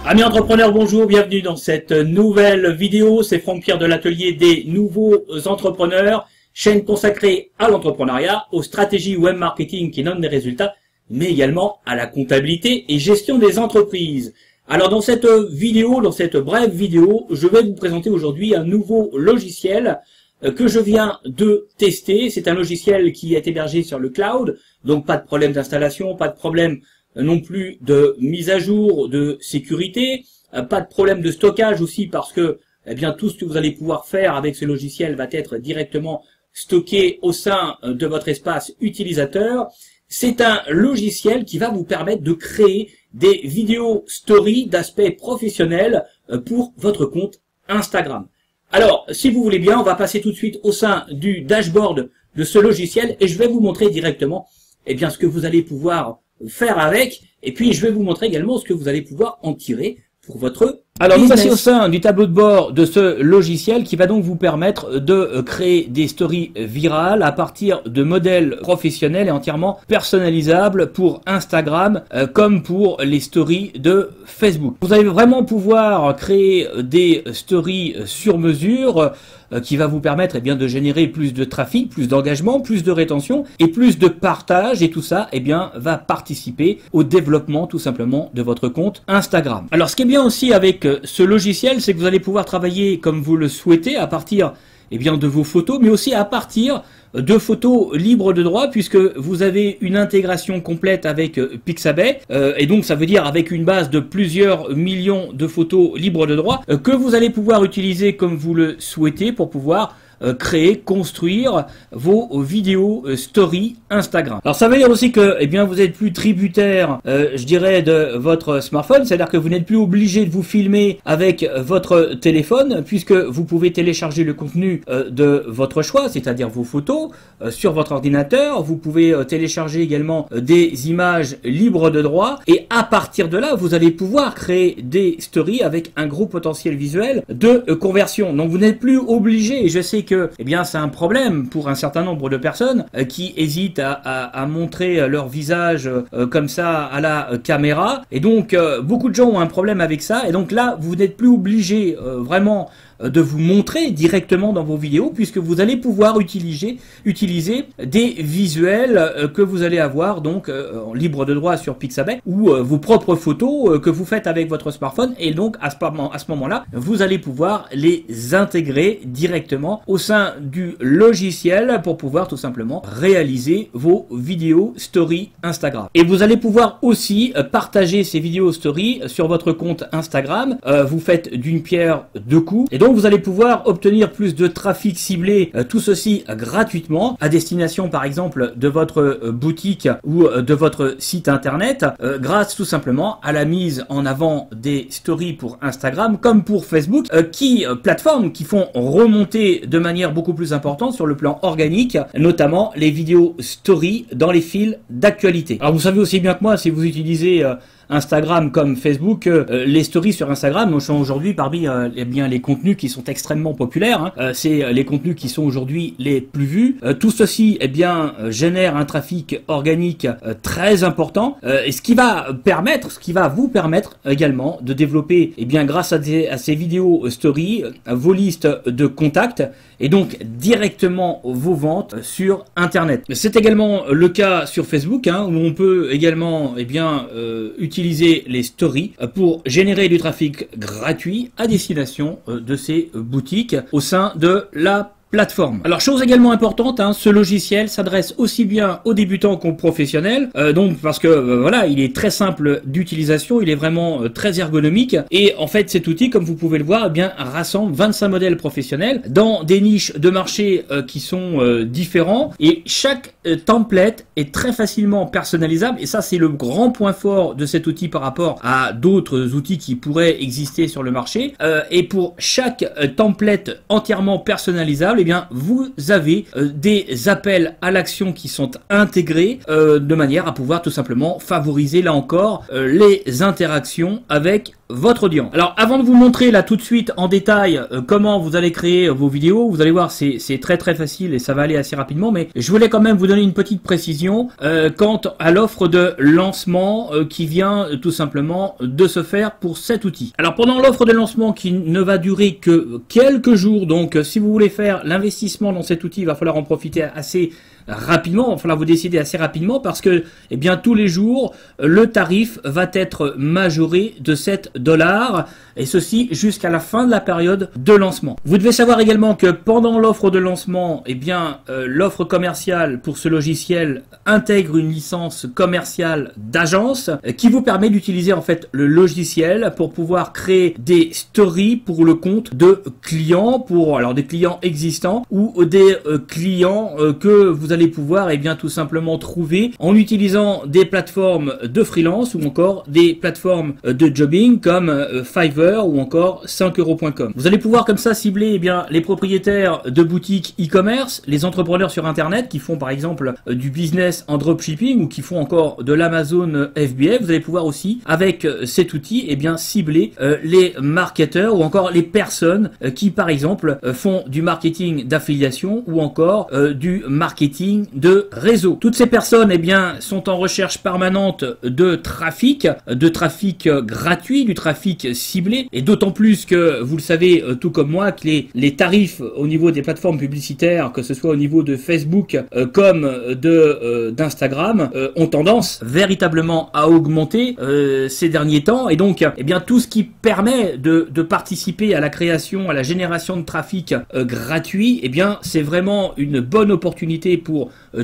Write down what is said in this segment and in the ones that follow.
Amis entrepreneurs, bonjour, bienvenue dans cette nouvelle vidéo. C'est Franck-Pierre de l'atelier des nouveaux entrepreneurs, chaîne consacrée à l'entrepreneuriat, aux stratégies web marketing qui donnent des résultats, mais également à la comptabilité et gestion des entreprises. Alors dans cette vidéo, dans cette brève vidéo, je vais vous présenter aujourd'hui un nouveau logiciel que je viens de tester. C'est un logiciel qui est hébergé sur le cloud, donc pas de problème d'installation, pas de problème non plus de mise à jour, de sécurité, pas de problème de stockage aussi parce que tout ce que vous allez pouvoir faire avec ce logiciel va être directement stocké au sein de votre espace utilisateur. C'est un logiciel qui va vous permettre de créer des vidéos story d'aspect professionnel pour votre compte Instagram. Alors, si vous voulez bien, on va passer tout de suite au sein du dashboard de ce logiciel et je vais vous montrer directement ce que vous allez pouvoir faire avec, et puis je vais vous montrer également ce que vous allez pouvoir en tirer pour votre Alors nous voici au sein du tableau de bord de ce logiciel qui va donc vous permettre de créer des stories virales à partir de modèles professionnels et entièrement personnalisables pour Instagram comme pour les stories de Facebook. Vous allez vraiment pouvoir créer des stories sur mesure qui va vous permettre de générer plus de trafic, plus d'engagement, plus de rétention et plus de partage, et tout ça va participer au développement tout simplement de votre compte Instagram. Alors ce qui est bien aussi avec ce logiciel, c'est que vous allez pouvoir travailler comme vous le souhaitez à partir de vos photos, mais aussi à partir de photos libres de droit, puisque vous avez une intégration complète avec Pixabay, et donc ça veut dire avec une base de plusieurs millions de photos libres de droit, que vous allez pouvoir utiliser comme vous le souhaitez pour pouvoir créer, construire vos vidéos story Instagram. Alors ça veut dire aussi que vous êtes plus tributaire, je dirais, de votre smartphone, c'est-à-dire que vous n'êtes plus obligé de vous filmer avec votre téléphone, puisque vous pouvez télécharger le contenu de votre choix, c'est-à-dire vos photos, sur votre ordinateur. Vous pouvez télécharger également des images libres de droit, et à partir de là, vous allez pouvoir créer des stories avec un gros potentiel visuel de conversion. Donc vous n'êtes plus obligé, et je sais que c'est un problème pour un certain nombre de personnes qui hésitent à montrer leur visage comme ça à la caméra, et donc beaucoup de gens ont un problème avec ça, et donc là vous n'êtes plus obligé vraiment de vous montrer directement dans vos vidéos, puisque vous allez pouvoir utiliser des visuels que vous allez avoir donc en libre de droit sur Pixabay, ou vos propres photos que vous faites avec votre smartphone, et donc à ce moment-là vous allez pouvoir les intégrer directement au sein du logiciel pour pouvoir tout simplement réaliser vos vidéos story Instagram. Et vous allez pouvoir aussi partager ces vidéos story sur votre compte Instagram. Vous faites d'une pierre deux coups, et donc vous allez pouvoir obtenir plus de trafic ciblé, tout ceci gratuitement, à destination par exemple de votre boutique ou de votre site internet, grâce tout simplement à la mise en avant des stories pour Instagram comme pour Facebook, plateformes qui font remonter de manière beaucoup plus importante sur le plan organique, notamment les vidéos story dans les fils d'actualité. Alors vous savez aussi bien que moi, si vous utilisez Instagram comme Facebook, les stories sur Instagram sont aujourd'hui parmi les contenus qui sont extrêmement populaires, c'est les contenus qui sont aujourd'hui les plus vus. Tout ceci génère un trafic organique très important, et ce qui va vous permettre également de développer grâce à ces vidéos story vos listes de contacts, et donc directement vos ventes sur internet. C'est également le cas sur Facebook, où on peut également utiliser les stories pour générer du trafic gratuit à destination de ces boutiques au sein de la plateforme. Alors chose également importante, ce logiciel s'adresse aussi bien aux débutants qu'aux professionnels, donc parce que voilà, il est très simple d'utilisation, il est vraiment très ergonomique, et en fait cet outil, comme vous pouvez le voir, rassemble 25 modèles professionnels dans des niches de marché qui sont différents, et chaque template est très facilement personnalisable, et ça c'est le grand point fort de cet outil par rapport à d'autres outils qui pourraient exister sur le marché, et pour chaque template entièrement personnalisable, vous avez des appels à l'action qui sont intégrés de manière à pouvoir tout simplement favoriser là encore les interactions avec votre audience. Alors avant de vous montrer là tout de suite en détail comment vous allez créer vos vidéos, vous allez voir c'est très facile et ça va aller assez rapidement, mais je voulais quand même vous donner une petite précision quant à l'offre de lancement qui vient tout simplement de se faire pour cet outil. Alors pendant l'offre de lancement qui ne va durer que quelques jours, donc si vous voulez faire l'investissement dans cet outil, il va falloir en profiter assez rapidement, il va falloir vous décider assez rapidement parce que eh bien tous les jours le tarif va être majoré de 7 $ et ceci jusqu'à la fin de la période de lancement. Vous devez savoir également que pendant l'offre de lancement, eh bien l'offre commerciale pour ce logiciel intègre une licence commerciale d'agence qui vous permet d'utiliser en fait le logiciel pour pouvoir créer des stories pour le compte de clients, pour alors des clients existants ou des clients que vous allez pouvoir eh bien tout simplement trouver en utilisant des plateformes de freelance ou encore des plateformes de jobbing comme Fiverr ou encore 5euros.com. Vous allez pouvoir comme ça cibler eh bien les propriétaires de boutiques e-commerce, les entrepreneurs sur internet qui font par exemple du business en dropshipping ou qui font encore de l'Amazon FBA. Vous allez pouvoir aussi avec cet outil eh bien cibler les marketeurs ou encore les personnes qui par exemple font du marketing d'affiliation ou encore du marketing de réseau. Toutes ces personnes eh bien sont en recherche permanente de trafic gratuit, du trafic ciblé, et d'autant plus que vous le savez tout comme moi que les tarifs au niveau des plateformes publicitaires, que ce soit au niveau de Facebook comme d'Instagram, ont tendance véritablement à augmenter ces derniers temps, et donc eh bien tout ce qui permet de participer à la création, à la génération de trafic gratuit, eh bien c'est vraiment une bonne opportunité pour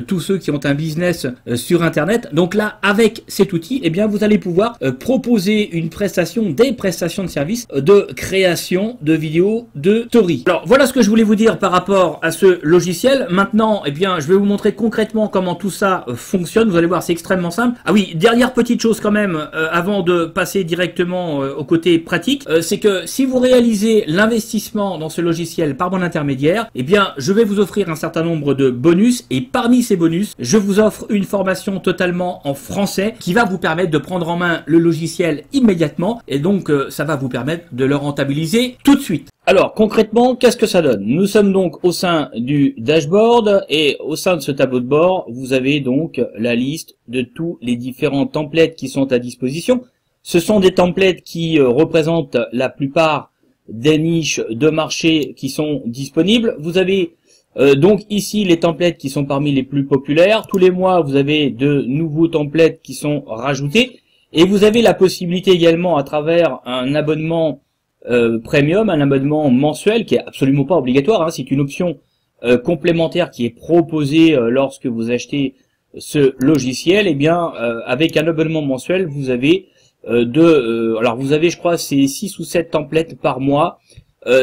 tous ceux qui ont un business sur internet. Donc là avec cet outil eh bien vous allez pouvoir proposer une prestation, des prestations de services de création de vidéos, de story. Alors voilà ce que je voulais vous dire par rapport à ce logiciel. Maintenant eh bien je vais vous montrer concrètement comment tout ça fonctionne. Vous allez voir c'est extrêmement simple. Ah oui, dernière petite chose quand même avant de passer directement au côté pratique, c'est que si vous réalisez l'investissement dans ce logiciel par mon intermédiaire, eh bien je vais vous offrir un certain nombre de bonus, et parmi ces bonus je vous offre une formation totalement en français qui va vous permettre de prendre en main le logiciel immédiatement, et donc ça va vous permettre de le rentabiliser tout de suite. Alors concrètement, qu'est-ce que ça donne? Nous sommes donc au sein du dashboard, et au sein de ce tableau de bord, vous avez donc la liste de tous les différents templates qui sont à disposition. Ce sont des templates qui représentent la plupart des niches de marché qui sont disponibles. Vous avez donc ici les templates qui sont parmi les plus populaires. Tous les mois vous avez de nouveaux templates qui sont rajoutés, et vous avez la possibilité également à travers un abonnement premium, un abonnement mensuel qui est absolument pas obligatoire, hein, c'est une option complémentaire qui est proposée lorsque vous achetez ce logiciel. Et bien avec un abonnement mensuel vous avez alors vous avez je crois c'est 6 ou 7 templates par mois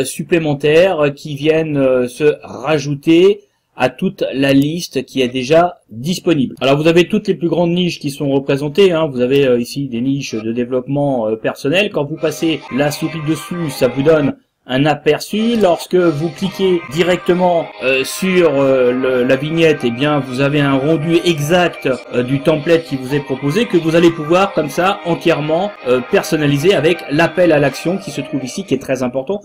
supplémentaires qui viennent se rajouter à toute la liste qui est déjà disponible. Alors vous avez toutes les plus grandes niches qui sont représentées, hein. Vous avez ici des niches de développement personnel. Quand vous passez la souris dessus, ça vous donne un aperçu. Lorsque vous cliquez directement sur la vignette, eh bien vous avez un rendu exact du template qui vous est proposé, que vous allez pouvoir comme ça entièrement personnaliser avec l'appel à l'action qui se trouve ici, qui est très important.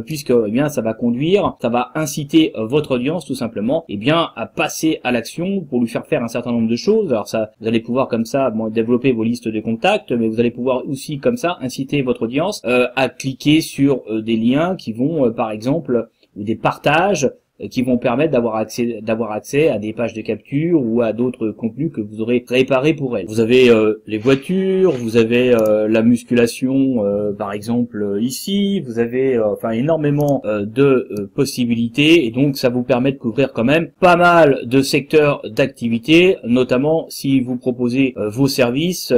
Puisque eh bien ça va conduire, ça va inciter votre audience tout simplement eh bien à passer à l'action pour lui faire un certain nombre de choses. Alors ça, vous allez pouvoir comme ça développer vos listes de contacts, mais vous allez pouvoir aussi comme ça inciter votre audience à cliquer sur des liens qui vont par exemple, ou des partages qui vont permettre d'avoir accès à des pages de capture ou à d'autres contenus que vous aurez préparés pour elles. Vous avez les voitures, vous avez la musculation par exemple ici, vous avez enfin énormément de possibilités, et donc ça vous permet de couvrir quand même pas mal de secteurs d'activité, notamment si vous proposez vos services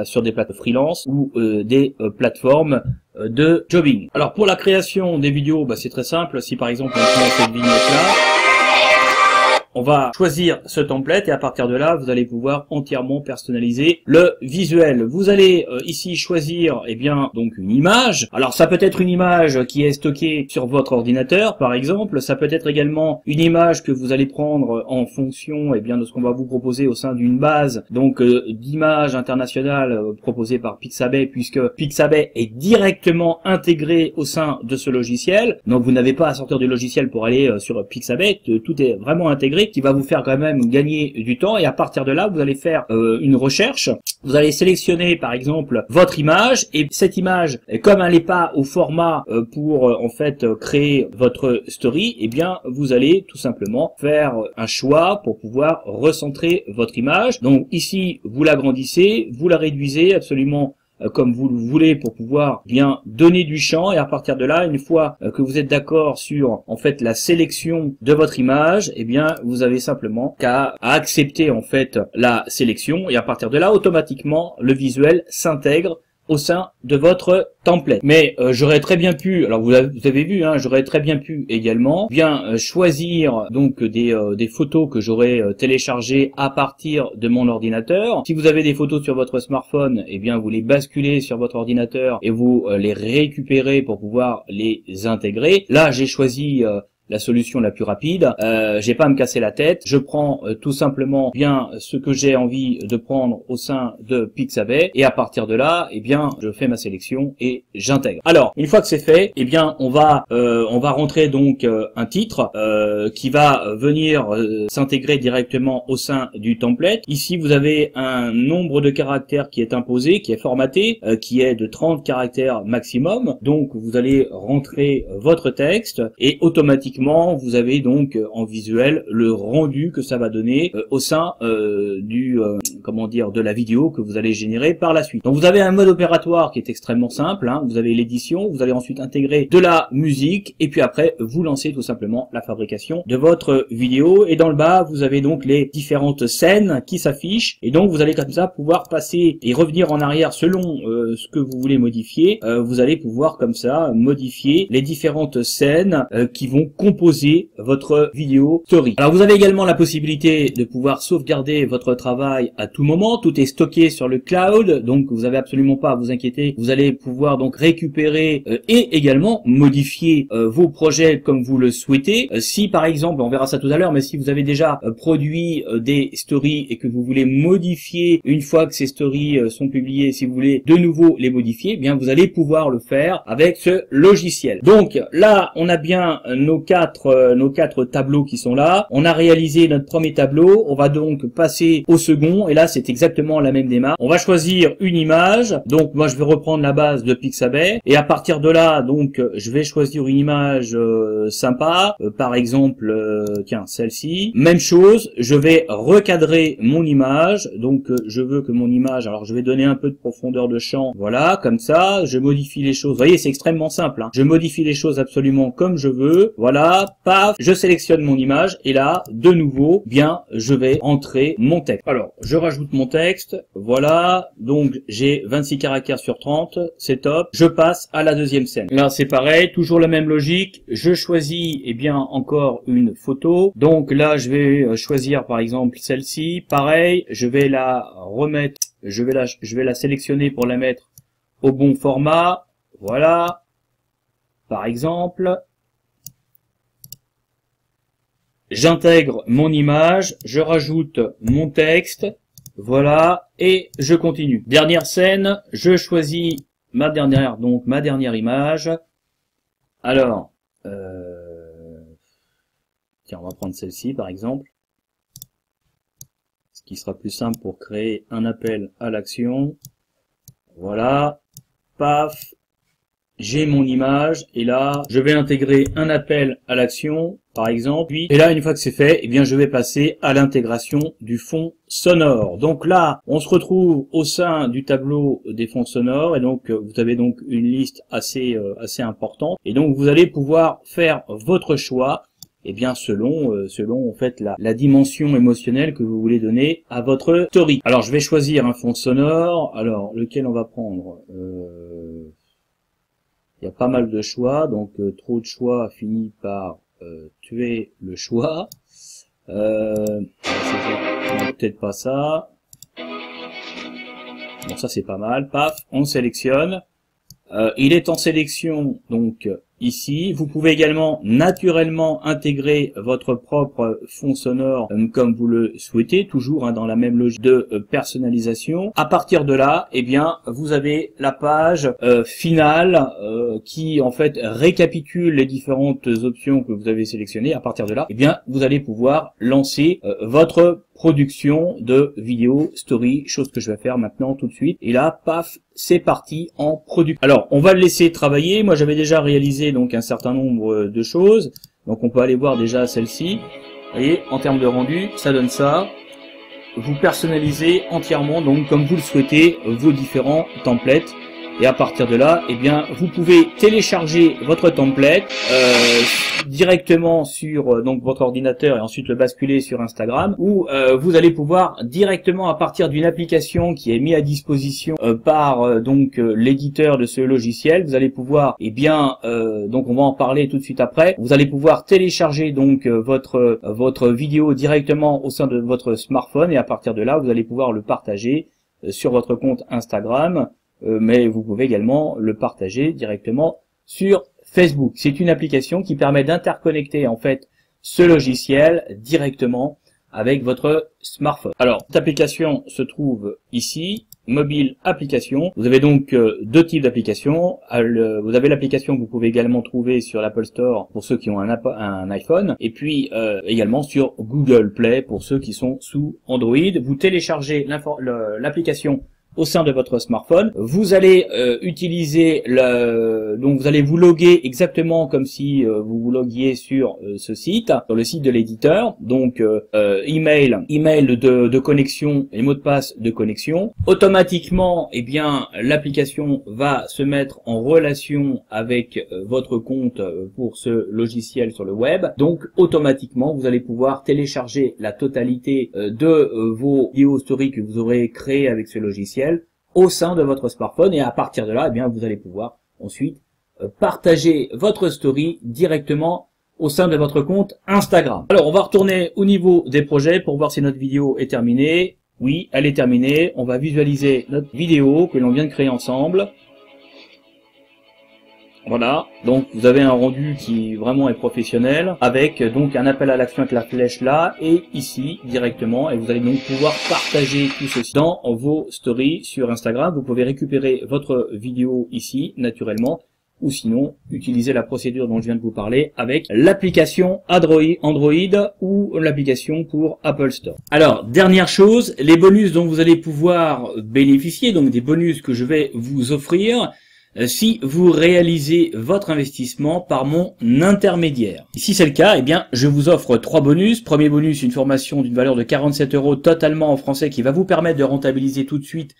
sur des plateformes freelance ou des plateformes de jobbing. Alors pour la création des vidéos, c'est très simple. Si par exemple on prend cette vignette là, on va choisir ce template et à partir de là, vous allez pouvoir entièrement personnaliser le visuel. Vous allez ici choisir donc une image. Alors ça peut être une image qui est stockée sur votre ordinateur par exemple, ça peut être également une image que vous allez prendre en fonction de ce qu'on va vous proposer au sein d'une base d'images internationales proposée par Pixabay, puisque Pixabay est directement intégré au sein de ce logiciel. Donc vous n'avez pas à sortir du logiciel pour aller sur Pixabay, tout est vraiment intégré, qui va vous faire quand même gagner du temps, et à partir de là vous allez faire une recherche, vous allez sélectionner par exemple votre image, et cette image, comme elle n'est pas au format pour créer votre story, vous allez tout simplement faire un choix pour pouvoir recentrer votre image. Donc ici vous l'agrandissez, vous la réduisez absolument comme vous le voulez pour pouvoir bien donner du champ, et à partir de là, une fois que vous êtes d'accord sur la sélection de votre image, vous avez simplement qu'à accepter la sélection, et à partir de là, automatiquement le visuel s'intègre au sein de votre template. Mais j'aurais très bien pu, alors vous avez vu, j'aurais très bien pu également choisir des photos que j'aurais téléchargées à partir de mon ordinateur. Si vous avez des photos sur votre smartphone, vous les basculez sur votre ordinateur et vous les récupérez pour pouvoir les intégrer. Là, j'ai choisi la solution la plus rapide. J'ai pas à me casser la tête. Je prends tout simplement ce que j'ai envie de prendre au sein de Pixabay, et à partir de là, je fais ma sélection et j'intègre. Alors, une fois que c'est fait, on va rentrer un titre qui va venir s'intégrer directement au sein du template. Ici, vous avez un nombre de caractères qui est imposé, qui est formaté, qui est de 30 caractères maximum. Donc, vous allez rentrer votre texte et automatiquement vous avez en visuel le rendu que ça va donner au sein de la vidéo que vous allez générer par la suite. Donc vous avez un mode opératoire qui est extrêmement simple, vous avez l'édition, vous allez ensuite intégrer de la musique, et puis après vous lancez tout simplement la fabrication de votre vidéo, et dans le bas vous avez les différentes scènes qui s'affichent, et donc vous allez comme ça pouvoir passer et revenir en arrière selon ce que vous voulez modifier. Vous allez pouvoir comme ça modifier les différentes scènes qui vont composer votre vidéo story. Alors vous avez également la possibilité de pouvoir sauvegarder votre travail à tout moment. Tout est stocké sur le cloud, donc vous n'avez absolument pas à vous inquiéter. Vous allez pouvoir récupérer et également modifier vos projets comme vous le souhaitez. Si par exemple, on verra ça tout à l'heure, mais si vous avez déjà produit des stories et que vous voulez modifier une fois que ces stories sont publiées, si vous voulez de nouveau les modifier, vous allez pouvoir le faire avec ce logiciel. Donc là, on a bien nos quatre tableaux qui sont là. On a réalisé notre premier tableau. On va donc passer au second, et là c'est exactement la même démarche. On va choisir une image. Donc moi je vais reprendre la base de Pixabay, et à partir de là je vais choisir une image sympa, par exemple celle-ci. Même chose, je vais recadrer mon image. Donc je veux que mon image, alors je vais donner un peu de profondeur de champ, voilà, comme ça. Je modifie les choses, vous voyez, c'est extrêmement simple, je modifie les choses absolument comme je veux. Voilà, paf, je sélectionne mon image, et là, de nouveau, je vais entrer mon texte. Alors, je rajoute mon texte, voilà, donc j'ai 26 caractères sur 30, c'est top. Je passe à la deuxième scène. Là, c'est pareil, toujours la même logique. Je choisis, encore une photo. Donc là, je vais choisir, par exemple, celle-ci. Pareil, je vais la remettre, je vais la sélectionner pour la mettre au bon format. Voilà, par exemple. J'intègre mon image, je rajoute mon texte, voilà, et je continue. Dernière scène, je choisis ma dernière image. Alors, tiens, on va prendre celle-ci par exemple, ce qui sera plus simple pour créer un appel à l'action. Voilà, paf, j'ai mon image, et là, je vais intégrer un appel à l'action, par exemple. Et là, une fois que c'est fait, je vais passer à l'intégration du fond sonore. Donc là, on se retrouve au sein du tableau des fonds sonores, et donc vous avez une liste assez importante. Et donc vous allez pouvoir faire votre choix, selon la dimension émotionnelle que vous voulez donner à votre story. Alors je vais choisir un fond sonore. Alors lequel on va prendre? Il y a pas mal de choix, donc trop de choix finit par tuer le choix. Peut-être pas ça. Bon, ça c'est pas mal. Paf, on sélectionne. Il est en sélection, donc ici. Vous pouvez également naturellement intégrer votre propre fond sonore comme vous le souhaitez, toujours dans la même logique de personnalisation. À partir de là, eh bien, vous avez la page finale qui en fait récapitule les différentes options que vous avez sélectionnées. À partir de là, eh bien, vous allez pouvoir lancer votre production de vidéo story, chose que je vais faire maintenant tout de suite. Et là, paf, c'est parti en production. Alors, on va le laisser travailler. Moi, j'avais déjà réalisé donc un certain nombre de choses. Donc, on peut aller voir déjà celle-ci. Vous voyez, en termes de rendu, ça donne ça. Vous personnalisez entièrement, donc comme vous le souhaitez, vos différents templates. Et à partir de là, eh bien, vous pouvez télécharger votre template directement sur donc votre ordinateur et ensuite le basculer sur Instagram, où vous allez pouvoir directement à partir d'une application qui est mise à disposition par donc l'éditeur de ce logiciel, vous allez pouvoir, eh bien, donc on va en parler tout de suite après. Vous allez pouvoir télécharger donc votre vidéo directement au sein de votre smartphone et à partir de là, vous allez pouvoir le partager sur votre compte Instagram. Mais vous pouvez également le partager directement sur Facebook. C'est une application qui permet d'interconnecter en fait ce logiciel directement avec votre smartphone. Alors, cette application se trouve ici, mobile application. Vous avez donc deux types d'applications. Vous avez l'application que vous pouvez également trouver sur l'Apple Store pour ceux qui ont un iPhone, et puis également sur Google Play pour ceux qui sont sous Android. Vous téléchargez l'application au sein de votre smartphone, vous allez utiliser donc vous allez vous loguer exactement comme si vous vous loguiez sur ce site, sur le site de l'éditeur. Donc email de connexion et mot de passe de connexion. Automatiquement, eh bien, l'application va se mettre en relation avec votre compte pour ce logiciel sur le web. Donc automatiquement, vous allez pouvoir télécharger la totalité de vos vidéos story que vous aurez créées avec ce logiciel au sein de votre smartphone et à partir de là, eh bien, vous allez pouvoir ensuite partager votre story directement au sein de votre compte Instagram. Alors, on va retourner au niveau des projets pour voir si notre vidéo est terminée. Oui, elle est terminée. On va visualiser notre vidéo que l'on vient de créer ensemble. Voilà, donc vous avez un rendu qui vraiment est professionnel avec donc un appel à l'action avec la flèche là et ici directement, et vous allez donc pouvoir partager tout ceci dans vos stories sur Instagram. Vous pouvez récupérer votre vidéo ici naturellement ou sinon utiliser la procédure dont je viens de vous parler avec l'application Android ou l'application pour Apple Store. Alors, dernière chose, les bonus dont vous allez pouvoir bénéficier, donc des bonus que je vais vous offrir si vous réalisez votre investissement par mon intermédiaire. Si c'est le cas, eh bien, je vous offre 3 bonus. Premier bonus, une formation d'une valeur de 47 € totalement en français qui va vous permettre de rentabiliser tout de suite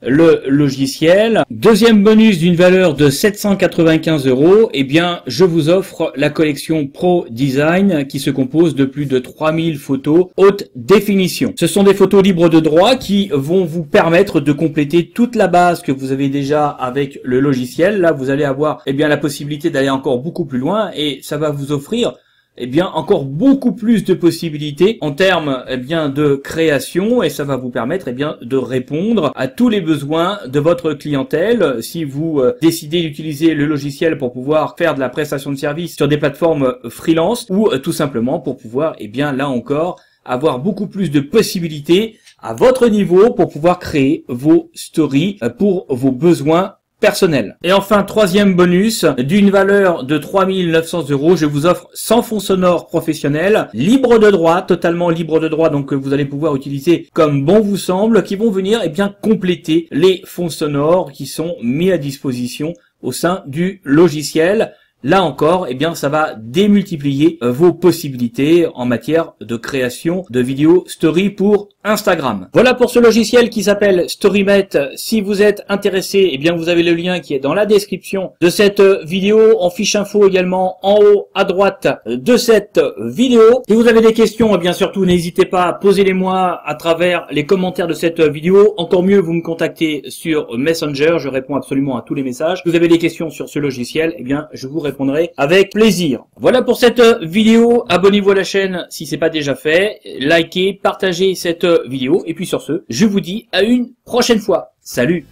le logiciel. Deuxième bonus d'une valeur de 795 €, eh bien, je vous offre la collection Pro Design qui se compose de plus de 3000 photos haute définition. Ce sont des photos libres de droit qui vont vous permettre de compléter toute la base que vous avez déjà avec le logiciel. Là, vous allez avoir, eh bien, la possibilité d'aller encore beaucoup plus loin et ça va vous offrir eh bien, encore beaucoup plus de possibilités en termes, eh bien, de création et ça va vous permettre, eh bien, de répondre à tous les besoins de votre clientèle. Si vous décidez d'utiliser le logiciel pour pouvoir faire de la prestation de service sur des plateformes freelance ou tout simplement pour pouvoir, eh bien, là encore, avoir beaucoup plus de possibilités à votre niveau pour pouvoir créer vos stories pour vos besoins personnel. Et enfin, troisième bonus, d'une valeur de 3900 €, je vous offre 100 fonds sonores professionnels, libres de droit, totalement libres de droit, donc vous allez pouvoir utiliser comme bon vous semble, qui vont venir eh bien compléter les fonds sonores qui sont mis à disposition au sein du logiciel. Là encore, eh bien, ça va démultiplier vos possibilités en matière de création de vidéos story pour Instagram. Voilà pour ce logiciel qui s'appelle StoryMet. Si vous êtes intéressé, eh bien, vous avez le lien qui est dans la description de cette vidéo, en fiche info également en haut à droite de cette vidéo. Si vous avez des questions, eh bien, surtout n'hésitez pas à poser-les-moi à travers les commentaires de cette vidéo. Encore mieux, vous me contactez sur Messenger, je réponds absolument à tous les messages. Si vous avez des questions sur ce logiciel, eh bien, je vous réponds répondrai avec plaisir. Voilà pour cette vidéo. Abonnez-vous à la chaîne si c'est pas déjà fait. Likez, partagez cette vidéo. Et puis sur ce, je vous dis à une prochaine fois. Salut!